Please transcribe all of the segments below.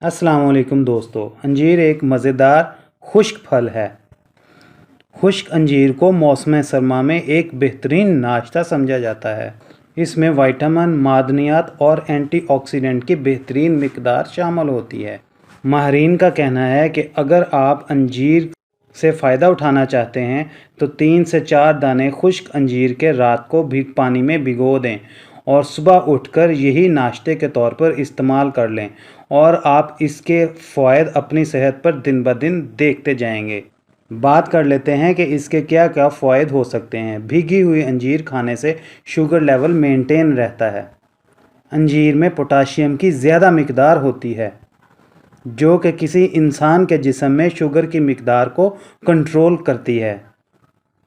अस्सलाम वालेकुम दोस्तों, अंजीर एक मज़ेदार खुश्क फल है। खुश्क अंजीर को मौसम सरमा में एक बेहतरीन नाश्ता समझा जाता है। इसमें विटामिन, मादनियात और एंटीऑक्सीडेंट की बेहतरीन मिकदार शामिल होती है। माहरीन का कहना है कि अगर आप अंजीर से फ़ायदा उठाना चाहते हैं तो 3 से 4 दाने खुश्क अंजीर के रात को पानी में भिगो दें और सुबह उठकर यही नाश्ते के तौर पर इस्तेमाल कर लें और आप इसके फ़वाइद अपनी सेहत पर दिन ब दिन देखते जाएंगे। बात कर लेते हैं कि इसके क्या क्या फ़वाइद हो सकते हैं। भीगी हुई अंजीर खाने से शुगर लेवल मेंटेन रहता है। अंजीर में पोटाशियम की ज़्यादा मिकदार होती है जो कि किसी इंसान के जिस्म में शुगर की मिकदार को कंट्रोल करती है,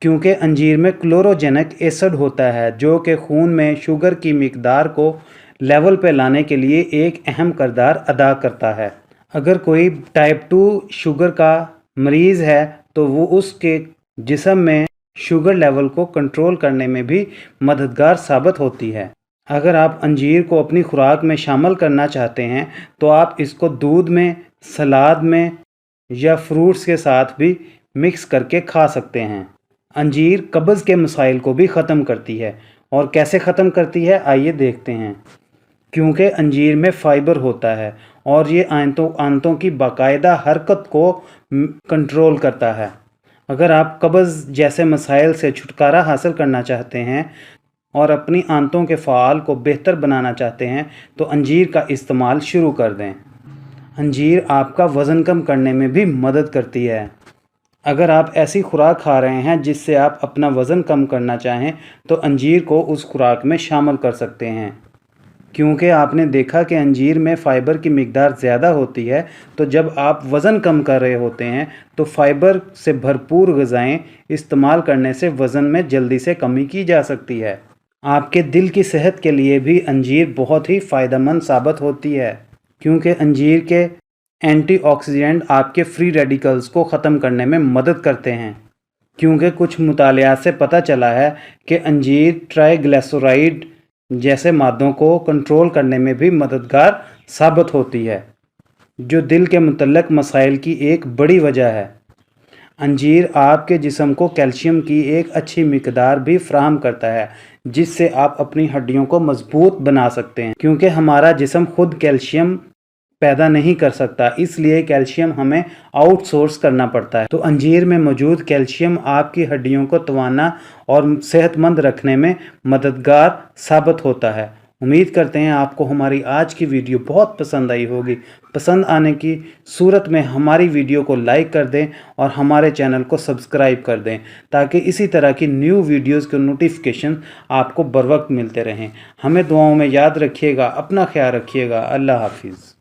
क्योंकि अंजीर में क्लोरोजेनिक एसिड होता है जो कि खून में शुगर की मिकदार को लेवल पे लाने के लिए एक अहम किरदार अदा करता है। अगर कोई टाइप 2 शुगर का मरीज़ है तो वो उसके जिस्म में शुगर लेवल को कंट्रोल करने में भी मददगार साबित होती है। अगर आप अंजीर को अपनी खुराक में शामिल करना चाहते हैं तो आप इसको दूध में, सलाद में या फ्रूट्स के साथ भी मिक्स करके खा सकते हैं। अंजीर कब्ज़ के मसाइल को भी ख़त्म करती है। और कैसे ख़त्म करती है आइए देखते हैं। क्योंकि अंजीर में फ़ाइबर होता है और ये आंतों की बाकायदा हरकत को कंट्रोल करता है। अगर आप कब्ज़ जैसे मसाइल से छुटकारा हासिल करना चाहते हैं और अपनी आंतों के फ़ाल को बेहतर बनाना चाहते हैं तो अंजीर का इस्तेमाल शुरू कर दें। अंजीर आपका वज़न कम करने में भी मदद करती है। अगर आप ऐसी खुराक खा रहे हैं जिससे आप अपना वज़न कम करना चाहें तो अंजीर को उस खुराक में शामिल कर सकते हैं। क्योंकि आपने देखा कि अंजीर में फ़ाइबर की मिकदार ज़्यादा होती है, तो जब आप वज़न कम कर रहे होते हैं तो फ़ाइबर से भरपूर ग़िज़ाएँ इस्तेमाल करने से वज़न में जल्दी से कमी की जा सकती है। आपके दिल की सेहत के लिए भी अंजीर बहुत ही फ़ायदेमंद साबित होती है, क्योंकि अंजीर के एंटीऑक्सीडेंट आपके फ्री रेडिकल्स को ख़त्म करने में मदद करते हैं। क्योंकि कुछ मुतालियात से पता चला है कि अंजीर ट्राइग्लिसराइड जैसे मादों को कंट्रोल करने में भी मददगार साबित होती है, जो दिल के मुतल्लिक़ मसाइल की एक बड़ी वजह है। अंजीर आपके जिस्म को कैल्शियम की एक अच्छी मिकदार भी फराहम करता है, जिससे आप अपनी हड्डियों को मजबूत बना सकते हैं। क्योंकि हमारा जिस्म खुद कैल्शियम पैदा नहीं कर सकता, इसलिए कैल्शियम हमें आउटसोर्स करना पड़ता है। तो अंजीर में मौजूद कैल्शियम आपकी हड्डियों को तवाना और सेहतमंद रखने में मददगार साबित होता है। उम्मीद करते हैं आपको हमारी आज की वीडियो बहुत पसंद आई होगी। पसंद आने की सूरत में हमारी वीडियो को लाइक कर दें और हमारे चैनल को सब्सक्राइब कर दें, ताकि इसी तरह की न्यू वीडियोस के नोटिफिकेशन आपको बर वक्त मिलते रहें। हमें दुआओं में याद रखिएगा। अपना ख्याल रखिएगा। अल्लाह हाफिज़।